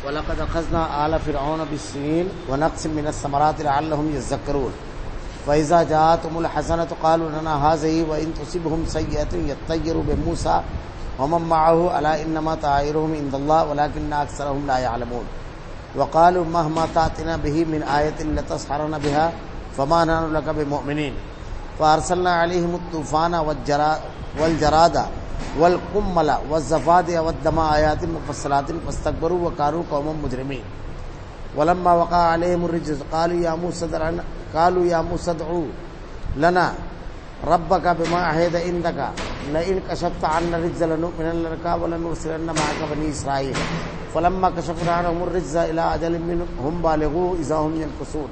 وَلَقَدْ أَخَذْنَا آلَ فِرْعَوْنَ بِالسِّنِينَ وَنَقْصٍ مِّنَ الثَّمَرَاتِ لَعَلَّهُمْ يَذَّكَّرُونَ فَإِذَا جَاءَتْهُمُ الْحَسَنَةُ قَالُوا لَنَا هَٰذِهِ وَإِن تُصِبْهُمْ سَيِّئَةٌ يَطَّيَّرُوا بِمُوسَىٰ وَمَن مَّعَهُ أَلَا إِنَّمَا طَائِرُهُمْ عِندَ اللَّهِ وَلَٰكِنَّ أَكْثَرَهُمْ لَا يَعْلَمُونَ وَقَالُوا مَهْمَا تَأْتِنَا بِهِ مِنْ آيَةٍ لَتَسْحَرَنَا بِهَا فَمَا نَحْنُ لَكَ بِمُؤْمِنِينَ فَأَرْسَلْنَا عَلَيْهِمُ الطُّوفَانَ وَالْجَرَادَ والقمل والضفادع والدم آیات مفصلات فاستكبروا وكانوا قوما مجرمين ولما وقع عليهم الرجز قالوا يا موسى ادع لنا ربك بما عهد عندك لئن كشفت عنا الرجز لنؤمنن لك ولنرسلن معك بني إسرائيل فلما كشفنا عنهم الرجز إلى أجل هم بالغوه إذا هم ينكثون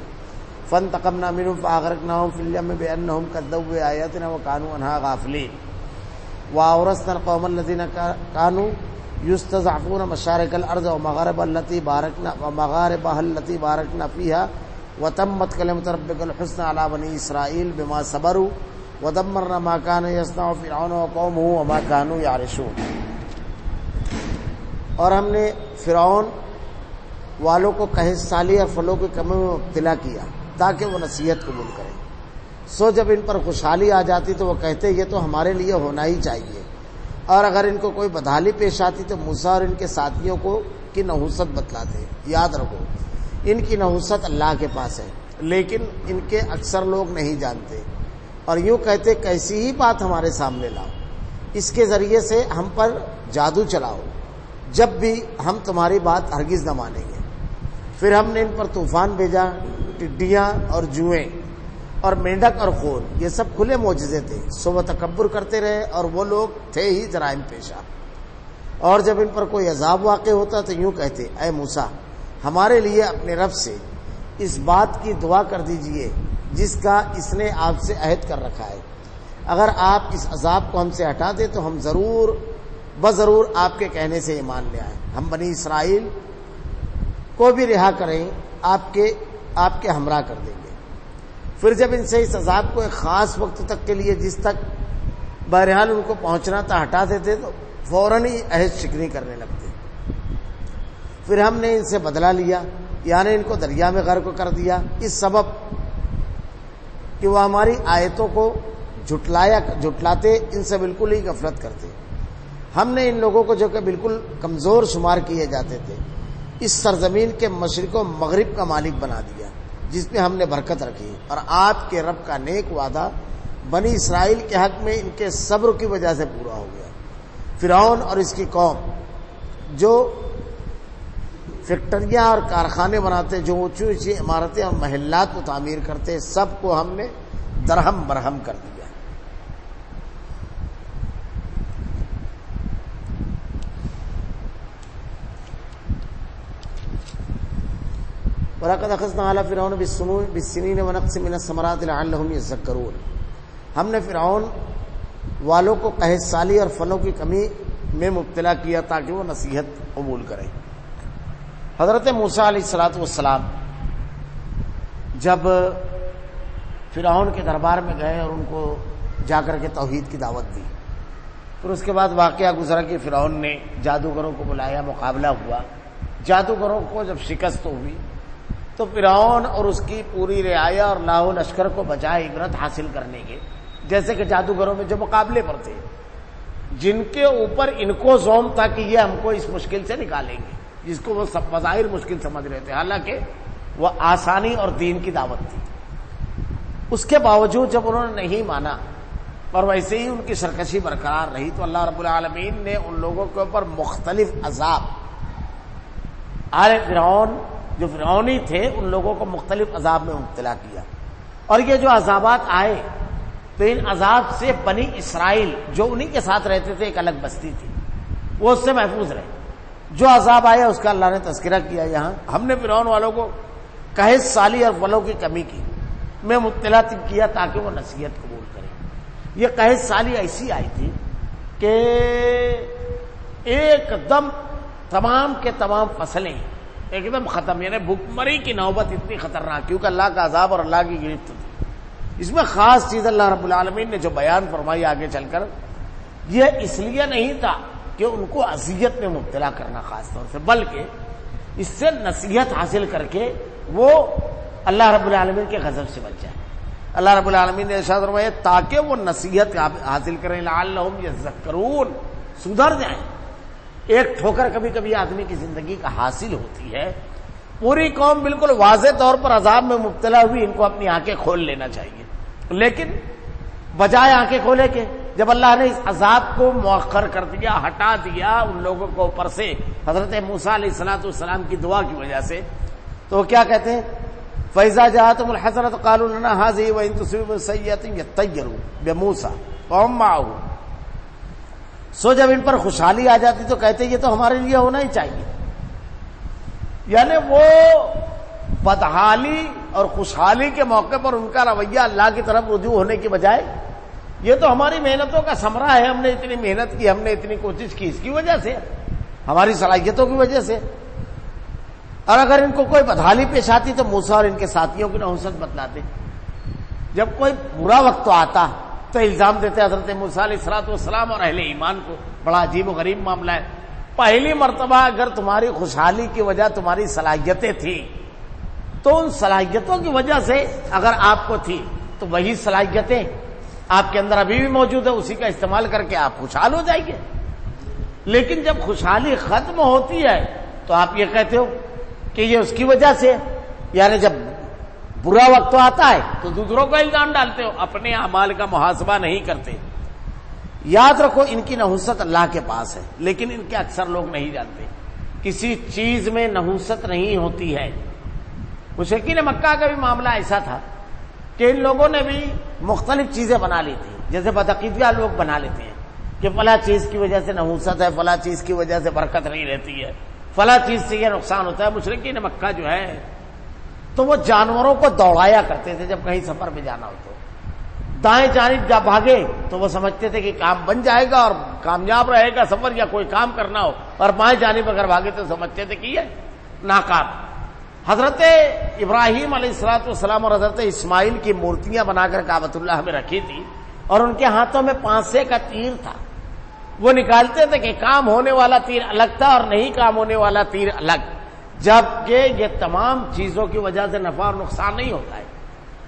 فانتقمنا منهم فأغرقناهم في اليم بأنهم كذبوا بآياتنا وكانوا عنها غافلين وَأَوْرَثْنَا الْقَوْمَ الَّذِينَ كَانُوا يُسْتَضْعَفُونَ مَشَارِقَ الْأَرْضِ وَمَغَارِبَهَا الَّتِي بَارَكْنَا فِيهَا وَتَمَّتْ كَلِمَةُ رَبِّكَ الْحُسْنَىٰ عَلَىٰ بَنِي إِسْرَائِيلَ بِمَا صَبَرُوا وَدَمَّرْنَا مَا كَانَ يَصْنَعُ فِرْعَوْنُ وَقَوْمُهُ وَمَا كَانُوا يَعْرِشُونَ. اور ہم نے فرعون والوں کو قحط سالی اور پھلوں کی کمی میں مبتلا کیا تاکہ وہ نصیحت قبول کریں. سو جب ان پر خوشحالی آ جاتی تو وہ کہتے یہ تو ہمارے لیے ہونا ہی چاہیے، اور اگر ان کو کوئی بدحالی پیش آتی تو موسیٰ اور ان کے ساتھیوں کو کی نحوست بتلاتے. یاد رکھو ان کی نحوست اللہ کے پاس ہے، لیکن ان کے اکثر لوگ نہیں جانتے، اور یوں کہتے کیسی ہی بات ہمارے سامنے لاؤ، اس کے ذریعے سے ہم پر جادو چلاؤ، جب بھی ہم تمہاری بات ہرگز نہ مانیں گے. پھر ہم نے ان پر طوفان بھیجا، ٹڈیاں اور جوئیں اور مینڈک اور خون، یہ سب کھلے معجزے تھے. سو وہ تکبر کرتے رہے اور وہ لوگ تھے ہی جرائم پیشہ. اور جب ان پر کوئی عذاب واقع ہوتا تو یوں کہتے اے موسیٰ ہمارے لیے اپنے رب سے اس بات کی دعا کر دیجئے جس کا اس نے آپ سے عہد کر رکھا ہے، اگر آپ اس عذاب کو ہم سے ہٹا دیں تو ہم ضرور آپ کے کہنے سے ایمان لے آئیں. ہم بنی اسرائیل کو بھی رہا کریں، آپ کے ہمراہ کر دیں گے. پھر جب ان سے اس عذاب کو ایک خاص وقت تک کے لیے جس تک بہرحال ان کو پہنچنا تھا ہٹا دیتے تو فوراً ہی عہد شکنی کرنے لگتے. پھر ہم نے ان سے بدلہ لیا، یعنی ان کو دریا میں غرق کر دیا، اس سبب کہ وہ ہماری آیتوں کو جھٹلاتے، ان سے بالکل ہی غفلت کرتے. ہم نے ان لوگوں کو جو کہ بالکل کمزور شمار کیے جاتے تھے اس سرزمین کے مشرق و مغرب کا مالک بنا دیا، جس میں ہم نے برکت رکھی. اور آپ کے رب کا نیک وعدہ بنی اسرائیل کے حق میں ان کے صبر کی وجہ سے پورا ہو گیا. فرعون اور اس کی قوم جو فیکٹریاں اور کارخانے بناتے، جو اونچی اونچی عمارتیں اور محلات کو تعمیر کرتے، سب کو ہم نے درہم برہم کر دیا. وَلَقَدْ أَخَذْنَا آلَ فِرْعَوْنَ بِالسِّنِينَ وَنَقْصٍ مِّنَ الثَّمَرَاتِ لَعَلَّهُمْ يَذَّكَّرُونَ. ہم نے فرعون والوں کو قحط سالی اور پھلوں کی کمی میں مبتلا کیا تاکہ وہ نصیحت قبول کریں. حضرت موسیٰ علیہ السلام جب فرعون کے دربار میں گئے اور ان کو جا کر کے توحید کی دعوت دی، پھر اس کے بعد واقعہ گزرا کہ فرعون نے جادوگروں کو بلایا، مقابلہ ہوا. جادوگروں کو جب شکست ہوئی تو فرعون اور اس کی پوری رعایا اور لاہو لشکر کو بجائے عبرت حاصل کرنے کے، جیسے کہ جادوگروں میں جو مقابلے پر تھے جن کے اوپر ان کو زوم تھا کہ یہ ہم کو اس مشکل سے نکالیں گے، جس کو وہ سب بظاہر مشکل سمجھ رہے تھے، حالانکہ وہ آسانی اور دین کی دعوت تھی. اس کے باوجود جب انہوں نے نہیں مانا اور ویسے ہی ان کی سرکشی برقرار رہی تو اللہ رب العالمین نے ان لوگوں کے اوپر مختلف عذاب، آل فرعون جو فرعونی تھے ان لوگوں کو مختلف عذاب میں مبتلا کیا. اور یہ جو عذابات آئے تو ان عذاب سے بنی اسرائیل جو انہی کے ساتھ رہتے تھے، ایک الگ بستی تھی، وہ اس سے محفوظ رہے. جو عذاب آیا اس کا اللہ نے تذکرہ کیا. یہاں ہم نے فرعون والوں کو قحط سالی اور پھلوں کی کمی کی میں مبتلا کیا تاکہ وہ نصیحت قبول کریں. یہ قحط سالی ایسی آئی تھی کہ ایک دم تمام کے تمام فصلیں ایک دم ختم، یعنی بھوک مری کی نوبت اتنی خطرناک، کیونکہ اللہ کا عذاب اور اللہ کی گرفت تھی. اس میں خاص چیز اللہ رب العالمین نے جو بیان فرمائی آگے چل کر، یہ اس لیے نہیں تھا کہ ان کو اذیت میں مبتلا کرنا خاص طور سے، بلکہ اس سے نصیحت حاصل کر کے وہ اللہ رب العالمین کے غضب سے بچ جائے۔ اللہ رب العالمین نے ارشاد فرمایا تاکہ وہ نصیحت حاصل کریں، لعلہم یذکرون، سدھر جائیں۔ ایک ٹھوکر کبھی کبھی آدمی کی زندگی کا حاصل ہوتی ہے، پوری قوم بالکل واضح طور پر عذاب میں مبتلا ہوئی، ان کو اپنی آنکھیں کھول لینا چاہیے، لیکن بجائے آنکھیں کھولے کے جب اللہ نے اس عذاب کو مؤخر کر دیا، ہٹا دیا ان لوگوں کو اوپر سے حضرت موسیٰ علیہ السلام کی دعا کی وجہ سے، تو وہ کیا کہتے ہیں؟ فَإِذَا جَاءَتْهُمُ الْحَسَنَةُ قَالُوا لَنَا هَٰذِهِ وَإِن تُصِبْهُمْ سَيِّئَةٌ يَطَّيَّرُوا بِمُوسَىٰ وَمَن مَّعَهُ۔ سو جب ان پر خوشحالی آ جاتی تو کہتے یہ تو ہمارے لیے ہونا ہی چاہیے، یعنی وہ بدحالی اور خوشحالی کے موقع پر ان کا رویہ اللہ کی طرف رجوع ہونے کی بجائے یہ تو ہماری محنتوں کا ثمرہ ہے، ہم نے اتنی محنت کی، ہم نے اتنی کوشش کی، اس کی وجہ سے، ہماری صلاحیتوں کی وجہ سے۔ اور اگر ان کو کوئی بدحالی پیش آتی تو موسیٰ اور ان کے ساتھیوں کی نحوست بتلاتے۔ جب کوئی برا وقت آتا تو الزام دیتے حضرت موسیٰ علیہ السلام اور اہل ایمان کو۔ بڑا عجیب و غریب معاملہ ہے۔ پہلی مرتبہ اگر تمہاری خوشحالی کی وجہ تمہاری صلاحیتیں تھیں تو ان صلاحیتوں کی وجہ سے اگر آپ کو تھی تو وہی صلاحیتیں آپ کے اندر ابھی بھی موجود ہے، اسی کا استعمال کر کے آپ خوشحال ہو جائیے۔ لیکن جب خوشحالی ختم ہوتی ہے تو آپ یہ کہتے ہو کہ یہ اس کی وجہ سے، یعنی جب برا وقت آتا ہے تو دوسروں کو الزام ڈالتے ہو، اپنے اعمال کا محاسبہ نہیں کرتے۔ یاد رکھو ان کی نحوست اللہ کے پاس ہے، لیکن ان کے اکثر لوگ نہیں جانتے۔ کسی چیز میں نحوست نہیں ہوتی ہے۔ مشرکین مکہ کا بھی معاملہ ایسا تھا کہ ان لوگوں نے بھی مختلف چیزیں بنا لی تھی، جیسے بدعقیدہ لوگ بنا لیتے ہیں کہ فلاں چیز کی وجہ سے نحوست ہے، فلاں چیز کی وجہ سے برکت نہیں رہتی ہے، فلاں چیز سے یہ نقصان ہوتا ہے۔ مشرکین مکہ جو ہے تو وہ جانوروں کو دوڑایا کرتے تھے، جب کہیں سفر میں جانا ہو تو دائیں جانب جب بھاگے تو وہ سمجھتے تھے کہ کام بن جائے گا اور کامیاب رہے گا سفر، یا کوئی کام کرنا ہو، اور بائیں جانب اگر بھاگے تو سمجھتے تھے کہ یہ ناکام۔ حضرت ابراہیم علیہ السلام اور حضرت اسماعیل کی مورتیاں بنا کر کعبۃ اللہ میں رکھی تھی، اور ان کے ہاتھوں میں پانسے کا تیر تھا۔ وہ نکالتے تھے کہ کام ہونے والا تیر الگ تھا اور نہیں کام ہونے والا تیر الگ، جبکہ یہ تمام چیزوں کی وجہ سے نفع اور نقصان نہیں ہوتا ہے۔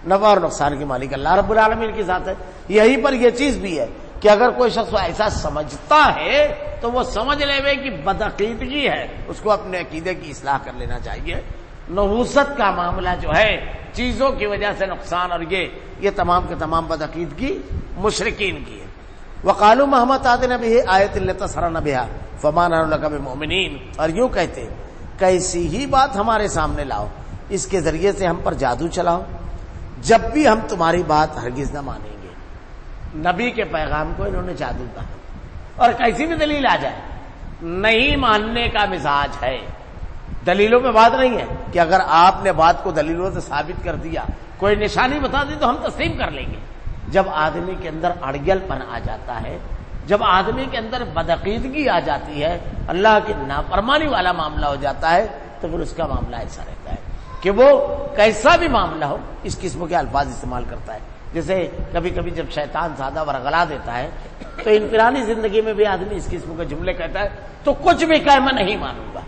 نفع اور نقصان کی مالک اللہ رب العالمین کی ذات ہے۔ یہی پر یہ چیز بھی ہے کہ اگر کوئی شخص ایسا سمجھتا ہے تو وہ سمجھ لے کہ بدعقیدگی ہے، اس کو اپنے عقیدے کی اصلاح کر لینا چاہیے۔ نحوست کا معاملہ جو ہے چیزوں کی وجہ سے نقصان، اور یہ تمام کے تمام بدعقیدگی مشرکین کی ہے۔ وقالوا مهما تاتنا به آیۃ لتسحرنا بها فما نحن لك بمؤمنین، اور یوں کہتے کیسی ہی بات ہمارے سامنے لاؤ، اس کے ذریعے سے ہم پر جادو چلاؤ، جب بھی ہم تمہاری بات ہرگز نہ مانیں گے۔ نبی کے پیغام کو انہوں نے جادو کہا، اور کیسی بھی دلیل آ جائے نہیں ماننے کا مزاج ہے۔ دلیلوں پہ بات نہیں ہے کہ اگر آپ نے بات کو دلیلوں سے ثابت کر دیا، کوئی نشانی بتا دی تو ہم تسلیم کر لیں گے۔ جب آدمی کے اندر اڑگل پن آ جاتا ہے، جب آدمی کے اندر بدعقیدگی آ جاتی ہے، اللہ کی نافرمانی والا معاملہ ہو جاتا ہے، تو پھر اس کا معاملہ ایسا رہتا ہے کہ وہ کیسا بھی معاملہ ہو اس قسم کے الفاظ استعمال کرتا ہے۔ جیسے کبھی کبھی جب شیطان سادہ ورغلا دیتا ہے تو انفرادی زندگی میں بھی آدمی اس قسم کے جملے کہتا ہے تو کچھ بھی کہ میں نہیں مانوں گا،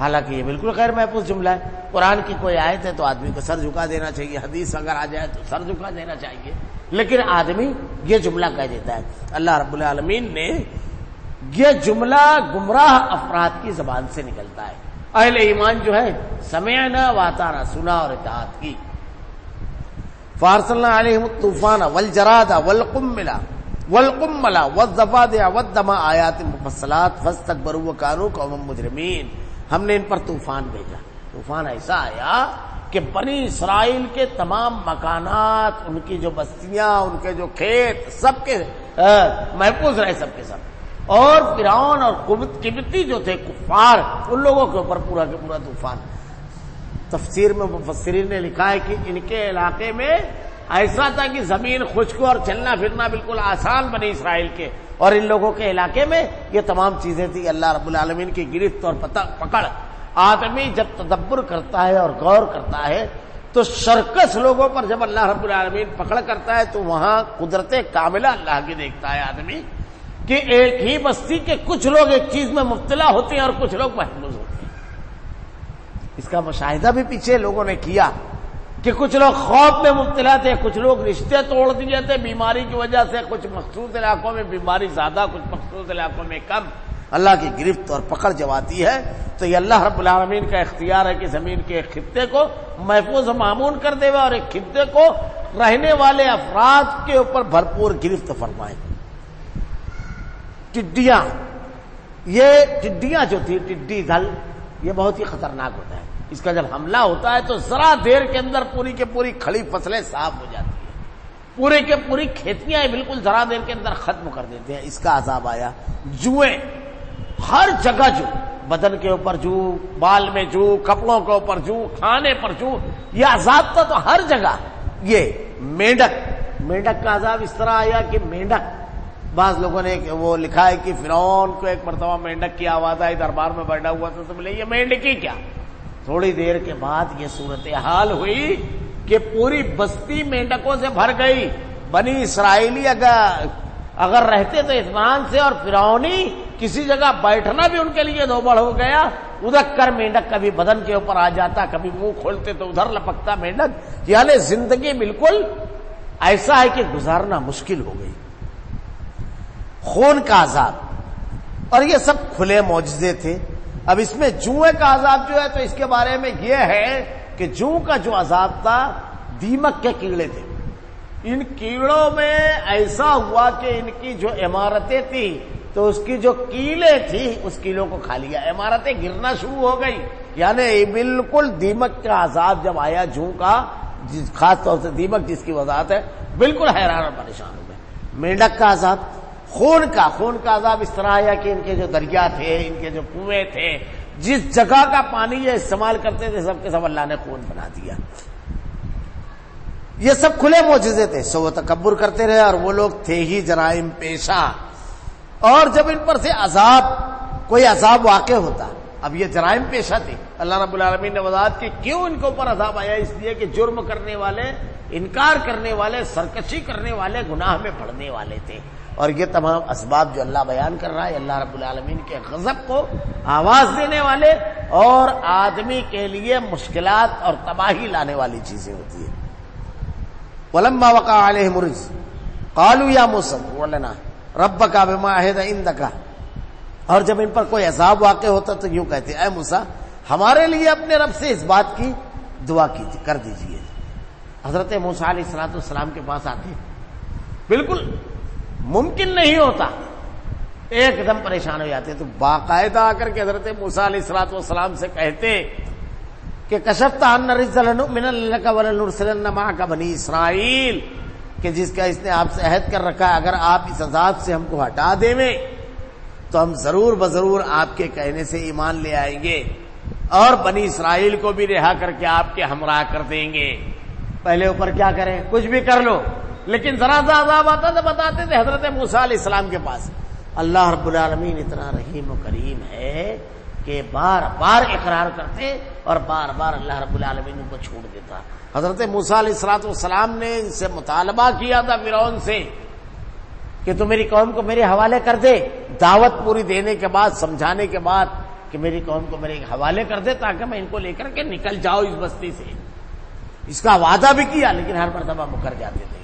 حالانکہ یہ بالکل غیر محفوظ جملہ ہے۔ قرآن کی کوئی آیت ہے تو آدمی کو سر جھکا دینا چاہیے، حدیث اگر آ جائے تو سر جھکا دینا چاہیے، لیکن آدمی یہ جملہ کہہ دیتا ہے۔ اللہ رب العالمین نے یہ جملہ گمراہ افراد کی زبان سے نکلتا ہے۔ اہل ایمان جو ہے سمعنا واطعنا، سنا اور اطاعت کی۔ فارسلنا علیہم الطوفان والجراد والقمل والضفادع والدم آیات مفصلات فاستکبروا وکانوا قوما مجرمین۔ ہم نے ان پر طوفان بھیجا، طوفان ایسا آیا کہ بنی اسرائیل کے تمام مکانات، ان کی جو بستیاں، ان کے جو کھیت، سب کے محفوظ رہے، سب کے سب، اور فرعون اور قبطی جو تھے کفار، ان لوگوں کے اوپر پورا کے پورا طوفان۔ تفسیر میں مفسرین نے لکھا ہے کہ ان کے علاقے میں ایسا تھا کہ زمین خشک اور چلنا پھرنا بالکل آسان بنی اسرائیل کے، اور ان لوگوں کے علاقے میں یہ تمام چیزیں تھی۔ اللہ رب العالمین کی گرفت اور پکڑ۔ آدمی جب تدبر کرتا ہے اور غور کرتا ہے تو شرکس لوگوں پر جب اللہ رب العالمین پکڑ کرتا ہے تو وہاں قدرت کاملہ اللہ کی دیکھتا ہے آدمی، کہ ایک ہی بستی کے کچھ لوگ ایک چیز میں مبتلا ہوتے ہیں اور کچھ لوگ محفوظ ہوتے ہیں. اس کا مشاہدہ بھی پیچھے لوگوں نے کیا کہ کچھ لوگ خوف میں مبتلا تھے، کچھ لوگ رشتے توڑ دیے تھے بیماری کی وجہ سے، کچھ مخصوص علاقوں میں بیماری زیادہ، کچھ مخصوص علاقوں میں کم. اللہ کی گرفت اور پکڑ جب آتی ہے تو یہ اللہ رب العالمین کا اختیار ہے کہ زمین کے ایک خطے کو محفوظ و مامون کر دے اور ایک خطے کو رہنے والے افراد کے اوپر بھرپور گرفت فرمائے. ٹڈیاں، یہ ٹڈیاں جو تھی، ٹڈی دل، یہ بہت ہی خطرناک ہوتا ہے. اس کا جب حملہ ہوتا ہے تو ذرا دیر کے اندر پوری کے پوری کھڑی فصلیں صاف ہو جاتی ہیں، پورے کے پوری کھیتیاں بالکل ذرا دیر کے اندر ختم کر دیتے ہیں. اس کا عذاب آیا. جوئیں، ہر جگہ جو، بدن کے اوپر جو، بال میں جو، کپڑوں کے اوپر جو، کھانے پر جو، یہ عذاب تھا تو ہر جگہ. یہ مینڈک، مینڈک کا عذاب اس طرح آیا کہ مینڈک، بعض لوگوں نے وہ لکھا ہے کہ فرعون کو ایک مرتبہ مینڈک کی آواز آئی، دربار میں بیٹھا ہوا تھا تو بولے یہ مینڈکی کیا. تھوڑی دیر کے بعد یہ صورتحال ہوئی کہ پوری بستی مینڈکوں سے بھر گئی. بنی اسرائیلی اگر رہتے تو اطمینان سے، اور فرعونی کسی جگہ بیٹھنا بھی ان کے لیے دوبڑ ہو گیا. ادھر کر مینڈک کبھی بدن کے اوپر آ جاتا، کبھی منہ کھولتے تو ادھر لپکتا مینڈک. یعنی زندگی بالکل ایسا ہے کہ گزارنا مشکل ہو گئی. خون کا عذاب، اور یہ سب کھلے معجزے تھے. اب اس میں جوئے کا عذاب جو ہے تو اس کے بارے میں یہ ہے کہ جو کا جو عذاب تھا، دیمک کے کیڑے تھے. ان کیڑوں میں ایسا ہوا کہ ان کی جو عمارتیں تھی تو اس کی جو کیلیں تھی اس کیلوں کو کھا لیا، عمارتیں گرنا شروع ہو گئی. یعنی بالکل دیمک کا عذاب جب آیا، جوں کا، خاص طور سے دیمک جس کی وضاحت ہے، بالکل حیران اور پریشان ہو گئے. مینڈک کا عذاب، خون کا عذاب اس طرح آیا کہ ان کے جو دریا تھے، ان کے جو کنویں تھے، جس جگہ کا پانی یہ استعمال کرتے تھے سب کے سب اللہ نے خون بنا دیا. یہ سب کھلے معجزے تھے. سو وہ تکبر کرتے رہے اور وہ لوگ تھے ہی جرائم پیشہ. اور جب ان پر سے کوئی عذاب واقع ہوتا، اب یہ جرائم پیشہ تھے، اللہ رب العالمین نے وضاحت کی کیوں ان کے اوپر عذاب آیا. اس لیے کہ جرم کرنے والے، انکار کرنے والے، سرکشی کرنے والے، گناہ میں پڑنے والے تھے. اور یہ تمام اسباب جو اللہ بیان کر رہا ہے، اللہ رب العالمین کے غضب کو آواز دینے والے اور آدمی کے لیے مشکلات اور تباہی لانے والی چیزیں ہوتی ہیں. وَلَمَّا وَقَعَ عَلَيْهِمُ الرِّجْزُ قَالُوا يَا مُوسَىٰ ادْعُ لَنَا رَبَّكَ بِمَا عَهِدَ عِندَكَ. اور جب ان پر کوئی عذاب واقع ہوتا تو یوں کہتے، اے موسیٰ ہمارے لیے اپنے رب سے اس بات کی دعا کر دیجئے. حضرت موسیٰ علیہ السلام کے پاس آتے، بالکل ممکن نہیں ہوتا، ایک دم پریشان ہو جاتے تو باقاعدہ آ کر کے حضرت موسیٰ علیہ السلام سے کہتے کہ کشفت عنا الرجز لنؤمن لک ولنرسلن معک بنی اسرائیل، کہ جس کا اس نے آپ سے عہد کر رکھا ہے اگر آپ اس عذاب سے ہم کو ہٹا دیں تو ہم ضرور بضرور آپ کے کہنے سے ایمان لے آئیں گے اور بنی اسرائیل کو بھی رہا کر کے آپ کے ہمراہ کر دیں گے. پہلے اوپر کیا کریں، کچھ بھی کر لو، لیکن ذرا سا عذاب آتا تو بتاتے تھے حضرت موسیٰ علیہ السلام کے پاس. اللہ رب العالمین اتنا رحیم و کریم ہے کہ بار بار اقرار کرتے اور بار بار اللہ رب العالمین ان کو چھوڑ دیتا. حضرت موسیٰ علیہ السلام نے ان سے مطالبہ کیا تھا فرعون سے کہ تو میری قوم کو میرے حوالے کر دے. دعوت پوری دینے کے بعد، سمجھانے کے بعد کہ میری قوم کو میرے حوالے کر دے تاکہ میں ان کو لے کر کے نکل جاؤ اس بستی سے. اس کا وعدہ بھی کیا لیکن ہر مرتبہ مکر جاتے تھے.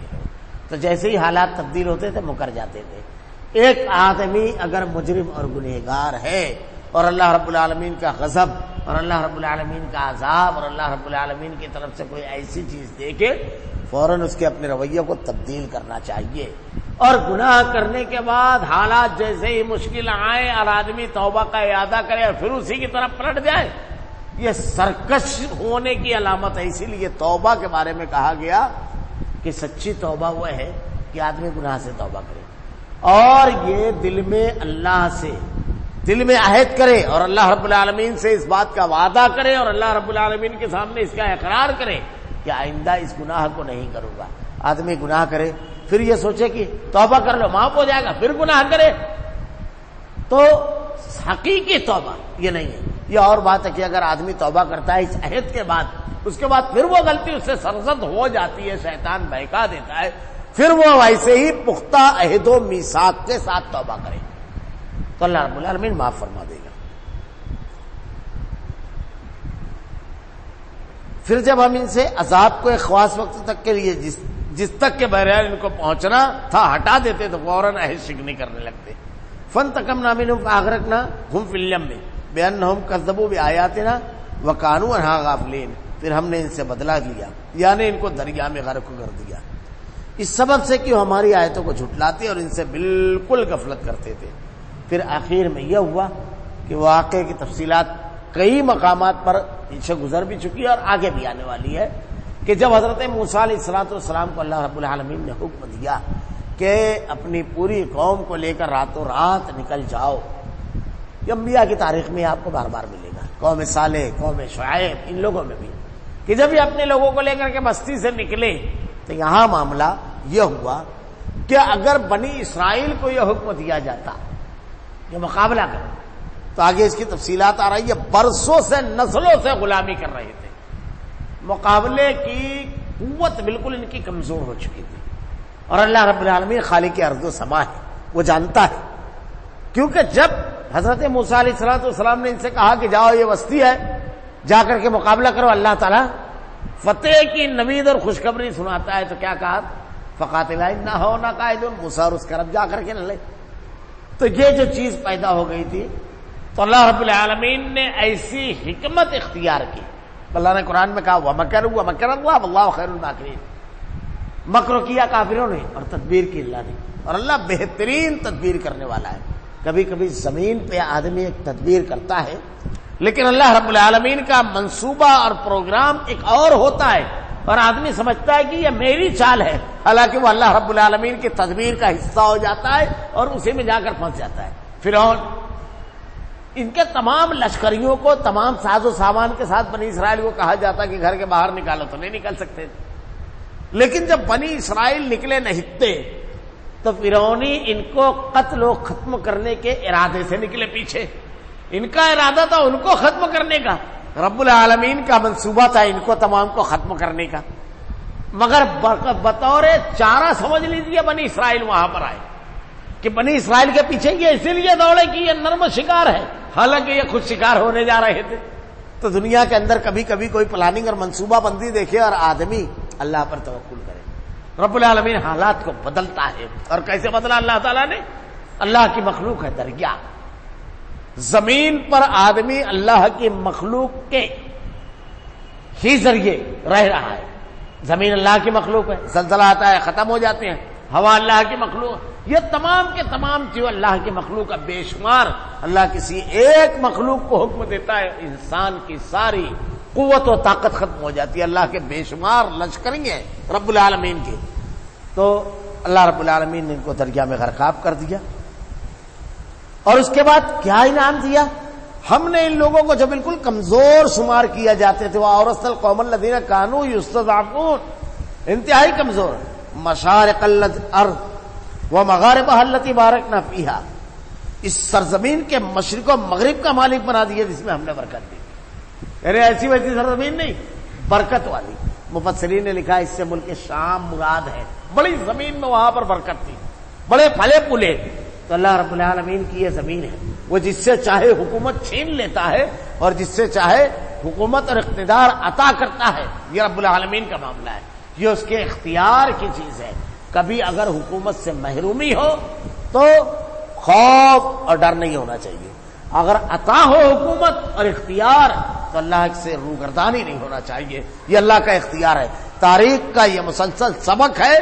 تو جیسے ہی حالات تبدیل ہوتے تھے مکر جاتے تھے. ایک آدمی اگر مجرم اور گنہگار ہے اور اللہ رب العالمین کا غضب اور اللہ رب العالمین کا عذاب اور اللہ رب العالمین کی طرف سے کوئی ایسی چیز دیکھے، فوراً اس کے اپنے رویے کو تبدیل کرنا چاہیے. اور گناہ کرنے کے بعد حالات جیسے ہی مشکل آئے اور آدمی توبہ کا اعادہ کرے اور پھر اسی کی طرف پلٹ جائے، یہ سرکش ہونے کی علامت ہے. اسی لیے توبہ کے بارے میں کہا گیا کہ سچی توبہ وہ ہے کہ آدمی گناہ سے توبہ کرے اور یہ دل میں اللہ سے دل میں عہد کرے اور اللہ رب العالمین سے اس بات کا وعدہ کرے اور اللہ رب العالمین کے سامنے اس کا اقرار کرے کہ آئندہ اس گناہ کو نہیں کروں گا. آدمی گناہ کرے پھر یہ سوچے کہ توبہ کر لو معاف ہو جائے گا، پھر گناہ کرے تو حقیقی توبہ یہ نہیں ہے. یہ اور بات ہے کہ اگر آدمی توبہ کرتا ہے اس عہد کے بعد، اس کے بعد پھر وہ غلطی اس سے سرزد ہو جاتی ہے، شیطان بہکا دیتا ہے پھر وہ ویسے ہی پختہ عہد و میثاق کے ساتھ توبہ کریں تو اللہ رب العالمین معاف فرما دے گا۔ پھر جب ہم ان سے عذاب کو ایک خاص وقت تک کے لیے جس تک کے بہرحال ان کو پہنچنا تھا ہٹا دیتے تو فوراً عہد شکنی کرنے لگتے۔ فانتقمنا منہم فاغرقناہم فی الیم بانہم کذبوا بآیاتنا وکانوا عنہا غافلین، پھر ہم نے ان سے بدلہ لیا یعنی ان کو دریا میں غرق کر دیا اس سبب سے کہ وہ ہماری آیتوں کو جھٹلاتے اور ان سے بالکل غفلت کرتے تھے۔ پھر آخر میں یہ ہوا کہ واقعے کی تفصیلات کئی مقامات پر ان سے گزر بھی چکی ہے اور آگے بھی آنے والی ہے کہ جب حضرت موسیٰ علیہ السلام کو اللہ رب العالمین نے حکم دیا کہ اپنی پوری قوم کو لے کر راتوں رات نکل جاؤ، یہ انبیاء کی تاریخ میں آپ کو بار بار ملے گا، قوم صالح، قوم شعیب، ان لوگوں میں بھی کہ جب یہ اپنے لوگوں کو لے کر کے بستی سے نکلے تو یہاں معاملہ یہ ہوا کہ اگر بنی اسرائیل کو یہ حکم دیا جاتا یہ مقابلہ کرو تو آگے اس کی تفصیلات آ رہی ہے، برسوں سے نسلوں سے غلامی کر رہے تھے، مقابلے کی قوت بالکل ان کی کمزور ہو چکی تھی، اور اللہ رب العالمین خالق ارض و سما ہے، وہ جانتا ہے، کیونکہ جب حضرت موسیٰ علیہ السلام نے ان سے کہا کہ جاؤ یہ بستی ہے جا کر کے مقابلہ کرو، اللہ تعالیٰ فتح کی نوید اور خوشخبری سناتا ہے تو کیا کہا فقاتلا انہا قاعدون، موسیٰ اور اس کا رب جا کر کے نہ لے، تو یہ جو چیز پیدا ہو گئی تھی تو اللہ رب العالمین نے ایسی حکمت اختیار کی، اللہ نے قرآن میں کہا وَمَكَرُوا وَمَكَرَ اللَّهُ وَاللَّهُ خَيْرُ الْمَاكِرِينَ، مکر کیا کافروں نے اور تدبیر کی اللہ نے، اور اللہ بہترین تدبیر کرنے والا ہے۔ کبھی کبھی زمین پہ آدمی ایک تدبیر کرتا ہے لیکن اللہ رب العالمین کا منصوبہ اور پروگرام ایک اور ہوتا ہے اور آدمی سمجھتا ہے کہ یہ میری چال ہے، حالانکہ وہ اللہ رب العالمین کی تدبیر کا حصہ ہو جاتا ہے اور اسی میں جا کر پھنس جاتا ہے۔ فرعون ان کے تمام لشکریوں کو تمام ساز و سامان کے ساتھ بنی اسرائیل کو کہا جاتا کہ گھر کے باہر نکالو تو نہیں نکل سکتے، لیکن جب بنی اسرائیل نکلے نہتے تو فرعونی ان کو قتل و ختم کرنے کے ارادے سے نکلے پیچھے، ان کا ارادہ تھا ان کو ختم کرنے کا، رب العالمین کا منصوبہ تھا ان کو تمام کو ختم کرنے کا، مگر بطور چارہ سمجھ لیجیے بنی اسرائیل وہاں پر آئے کہ بنی اسرائیل کے پیچھے یہ اسی لیے دوڑے کہ یہ نرم شکار ہے، حالانکہ یہ خود شکار ہونے جا رہے تھے۔ تو دنیا کے اندر کبھی کبھی کوئی پلاننگ اور منصوبہ بندی دیکھے اور آدمی اللہ پر توکل کرے، رب العالمین حالات کو بدلتا ہے، اور کیسے بدلا اللہ تعالیٰ نے؟ اللہ کی مخلوق ہے دریا، زمین پر آدمی اللہ کی مخلوق کے ہی ذریعے رہ رہا ہے، زمین اللہ کی مخلوق ہے، زلزلہ آتا ہے ختم ہو جاتے ہیں، ہوا اللہ کی مخلوق، یہ تمام کے تمام چیز اللہ کی مخلوق ہے، بے شمار۔ اللہ کسی ایک مخلوق کو حکم دیتا ہے انسان کی ساری قوت و طاقت ختم ہو جاتی ہے، اللہ کے بے شمار لشکری ہیں رب العالمین کے۔ تو اللہ رب العالمین نے ان کو دریا میں غرقاب کر دیا، اور اس کے بعد کیا انعام دیا؟ ہم نے ان لوگوں کو جو بالکل کمزور شمار کیا جاتے تھے، وَأَوْرَثْنَا الْقَوْمَ الَّذِينَ كَانُوا يُسْتَضْعَفُونَ، انتہائی کمزور، مشارق الارض ومغاربها التي باركنا فيها، اس سرزمین کے مشرق و مغرب کا مالک بنا دیا جس میں ہم نے برکت دی، یعنی ایسی ویسی سرزمین نہیں، برکت والی۔ مفسرین نے لکھا اس سے ملک شام مراد ہے، بڑی زمین میں وہاں پر برکت تھی، بڑے پھلے پھولے۔ تو اللہ رب العالمین کی یہ زمین ہے، وہ جس سے چاہے حکومت چھین لیتا ہے اور جس سے چاہے حکومت اور اقتدار عطا کرتا ہے، یہ رب العالمین کا معاملہ ہے، یہ اس کے اختیار کی چیز ہے۔ کبھی اگر حکومت سے محرومی ہو تو خوف اور ڈر نہیں ہونا چاہیے، اگر عطا ہو حکومت اور اختیار تو اللہ سے روگردانی نہیں ہونا چاہیے، یہ اللہ کا اختیار ہے۔ تاریخ کا یہ مسلسل سبق ہے،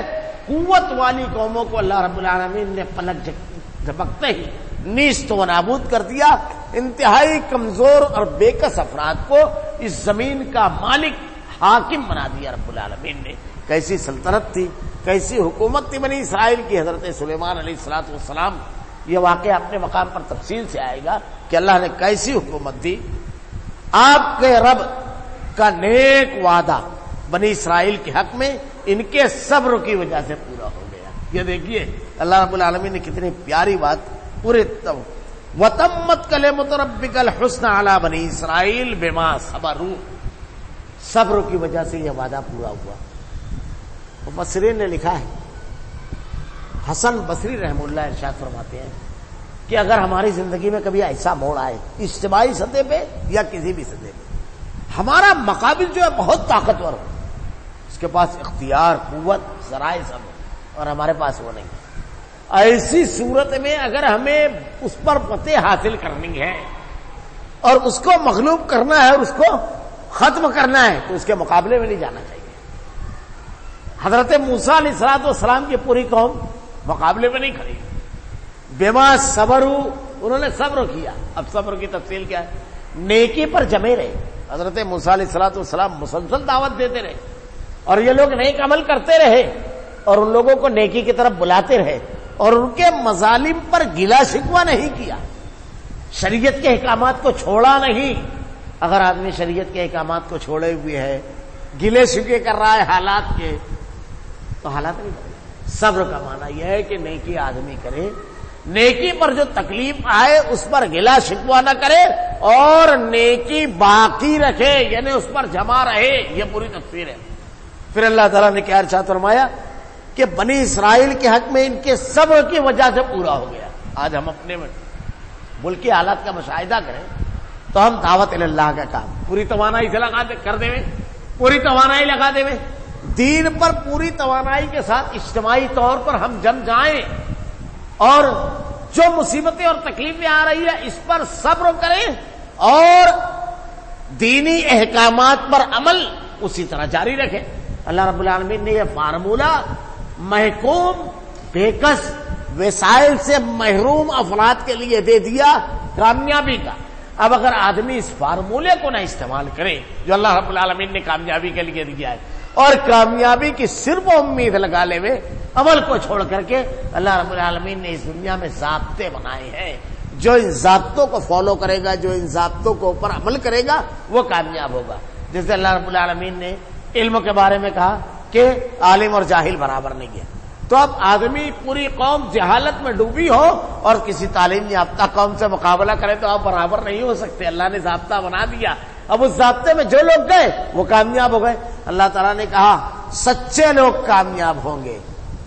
قوت والی قوموں کو اللہ رب العالمین نے پلک جھپکتے ہی نیست و نابود کر دیا، انتہائی کمزور اور بےکس افراد کو اس زمین کا مالک حاکم بنا دیا رب العالمین نے۔ کیسی سلطنت تھی، کیسی حکومت تھی بنی اسرائیل کی، حضرت سلیمان علیہ السلام، یہ واقعہ اپنے مقام پر تفصیل سے آئے گا کہ اللہ نے کیسی حکومت دی۔ آپ کے رب کا نیک وعدہ بنی اسرائیل کے حق میں ان کے صبر کی وجہ سے پورا ہو گیا۔ یہ دیکھیے اللہ رب العالمین نے کتنی پیاری بات پورے وَتَمَّتْ كَلِمَتُ رَبِّكَ الْحُسْنَى عَلَى بَنِي إِسْرَائِيلَ بِمَا صَبَرُوا، صبر کی وجہ سے یہ وعدہ پورا ہوا۔ مفسرین نے لکھا ہے حسن بصری رحمہ اللہ ارشاد فرماتے ہیں کہ اگر ہماری زندگی میں کبھی ایسا موڑ آئے اجتماعی سطح پہ یا کسی بھی سطح پہ، ہمارا مقابل جو ہے بہت طاقتور ہو، اس کے پاس اختیار، قوت، ذرائع سب ہو، اور ہمارے پاس وہ نہیں، ایسی صورت میں اگر ہمیں اس پر فتح حاصل کرنی ہے اور اس کو مغلوب کرنا ہے اور اس کو ختم کرنا ہے تو اس کے مقابلے میں نہیں جانا چاہیے۔ حضرت موسیٰ علیہ السلام کی پوری قوم مقابلے میں نہیں کھڑی، بما صبروا، انہوں نے صبر کیا۔ اب صبر کی تفصیل کیا ہے؟ نیکی پر جمے رہے۔ حضرت موسیٰ علیہ السلام مسلسل دعوت دیتے رہے اور یہ لوگ نیک عمل کرتے رہے اور ان لوگوں کو نیکی کی طرف بلاتے رہے اور ان کے مظالم پر گلا شکوہ نہیں کیا، شریعت کے احکامات کو چھوڑا نہیں۔ اگر آدمی شریعت کے احکامات کو چھوڑے ہوئے ہے، گلے شکوے کر رہا ہے حالات کے، تو حالات نہیں بدلے۔ صبر کا معنی یہ ہے کہ نیکی آدمی کرے، نیکی پر جو تکلیف آئے اس پر گلا شکوہ نہ کرے اور نیکی باقی رکھے، یعنی اس پر جمع رہے۔ یہ پوری تفسیر ہے۔ پھر اللہ تعالیٰ نے کیا ارشاد فرمایا کہ بنی اسرائیل کے حق میں ان کے صبر کی وجہ سے پورا ہو گیا۔ آج ہم اپنے ملک کے حالات کا مشاہدہ کریں تو ہم دعوت اللہ کا کام پوری توانائی سے پوری توانائی لگا دے، دین پر پوری توانائی کے ساتھ اجتماعی طور پر ہم جم جائیں اور جو مصیبتیں اور تکلیفیں آ رہی ہیں اس پر صبر کریں اور دینی احکامات پر عمل اسی طرح جاری رکھیں۔ اللہ رب العالمین نے یہ فارمولہ محکوم بےکس وسائل سے محروم افراد کے لیے دے دیا کامیابی کا۔ اب اگر آدمی اس فارمولے کو نہ استعمال کرے جو اللہ رب العالمین نے کامیابی کے لیے دیا ہے اور کامیابی کی صرف امید لگا لے ہوئے عمل کو چھوڑ کر کے، اللہ رب العالمین نے اس دنیا میں ضابطے بنائے ہیں، جو ان ضابطوں کو فالو کرے گا، جو ان ضابطوں کے اوپر عمل کرے گا وہ کامیاب ہوگا۔ جیسے اللہ رب العالمین نے علم کے بارے میں کہا کہ عالم اور جاہل برابر نہیں ہے، تو اب آدمی پوری قوم جہالت میں ڈوبی ہو اور کسی تعلیم یافتہ قوم سے مقابلہ کرے تو آپ برابر نہیں ہو سکتے۔ اللہ نے ضابطہ بنا دیا، اب اس ضابطے میں جو لوگ گئے وہ کامیاب ہو گئے۔ اللہ تعالیٰ نے کہا سچے لوگ کامیاب ہوں گے،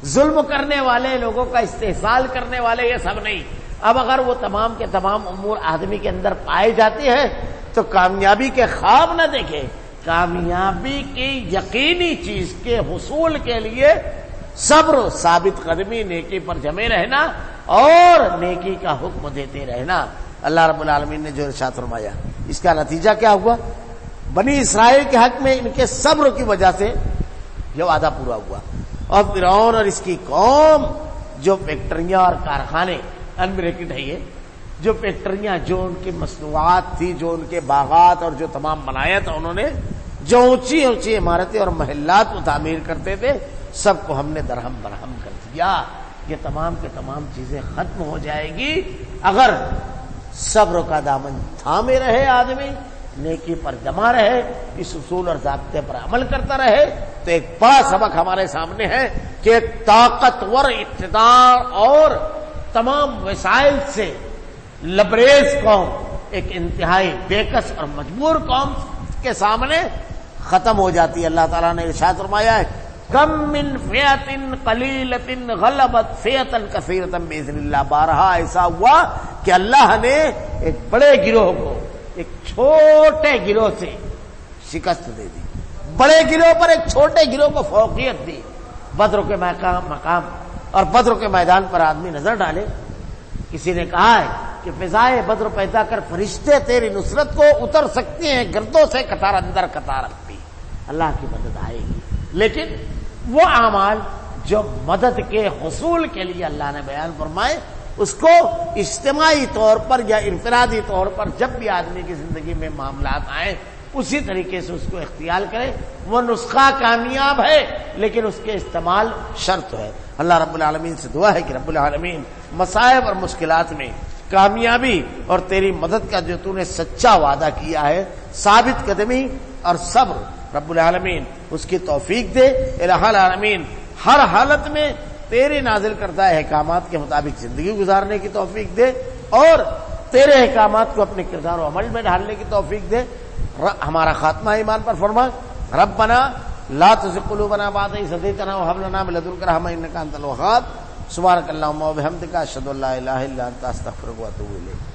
ظلم کرنے والے لوگوں کا استحصال کرنے والے یہ سب نہیں۔ اب اگر وہ تمام کے تمام امور آدمی کے اندر پائے جاتے ہیں تو کامیابی کے خواب نہ دیکھے، کامیابی کی یقینی چیز کے حصول کے لیے صبر، ثابت قدمی، نیکی پر جمے رہنا اور نیکی کا حکم دیتے رہنا۔ اللہ رب العالمین نے جو ارشاد فرمایا اس کا نتیجہ کیا ہوا؟ بنی اسرائیل کے حق میں ان کے صبر کی وجہ سے یہ وعدہ پورا ہوا۔ اور فرعون اور اس کی قوم جو فیکٹریاں اور کارخانے انبریکٹ ہے، یہ جو فیکٹریاں، جو ان کی مصنوعات تھی، جو ان کے باغات اور جو تمام بنایا تھا انہوں نے، جو اونچی اونچی عمارتیں اور محلات کو تعمیر کرتے تھے، سب کو ہم نے درہم برہم کر دیا۔ یہ تمام کے تمام چیزیں ختم ہو جائے گی اگر صبر کا دامن تھامے رہے، آدمی نیکی پر جمع رہے، اس اصول اور ضابطے پر عمل کرتا رہے۔ تو ایک بڑا سبق ہمارے سامنے ہے کہ ایک طاقتور اقتدار اور تمام وسائل سے لبریز قوم ایک انتہائی بےکس اور مجبور قوم کے سامنے ختم ہو جاتی ہے۔ اللہ تعالیٰ نے ارشاد فرمایا ہے کم من فئۃ قلیلۃ غلبت فئۃ کثیرۃ باذن اللہ۔ بارہا ایسا ہوا کہ اللہ نے ایک بڑے گروہ کو ایک چھوٹے گروہ سے شکست دے دی، بڑے گروہ پر ایک چھوٹے گروہ کو فوقیت دی۔ بدر کے مقام اور بدر کے میدان پر آدمی نظر ڈالے، کسی نے کہا ہے کہ فضائے بدر پیدا کر فرشتے تیری نصرت کو اتر سکتے ہیں گردوں سے قطار اندر قطار اپنی، اللہ کی مدد آئے گی۔ لیکن وہ اعمال جو مدد کے حصول کے لیے اللہ نے بیان فرمائے اس کو اجتماعی طور پر یا انفرادی طور پر جب بھی آدمی کی زندگی میں معاملات آئیں اسی طریقے سے اس کو اختیار کرے۔ وہ نسخہ کامیاب ہے لیکن اس کے استعمال شرط ہے۔ اللہ رب العالمین سے دعا ہے کہ رب العالمین مصائب اور مشکلات میں کامیابی اور تیری مدد کا جو تو نے سچا وعدہ کیا ہے، ثابت قدمی اور صبر، رب العالمین اس کی توفیق دے۔ الہ العالمین ہر حالت میں تیرے نازل کردہ احکامات کے مطابق زندگی گزارنے کی توفیق دے اور تیرے احکامات کو اپنے کردار و عمل میں ڈھالنے کی توفیق دے۔ ہمارا خاتمہ ایمان پر فرما۔ ربنا لا تزغ قلوبنا بعد إذ هديتنا وهب لنا من لدنك رحمة إنك أنت الوهاب۔ سبحانک اللہم و بحمدک اشہد ان لا الہ الا انت استغفرک و اتوب الیک۔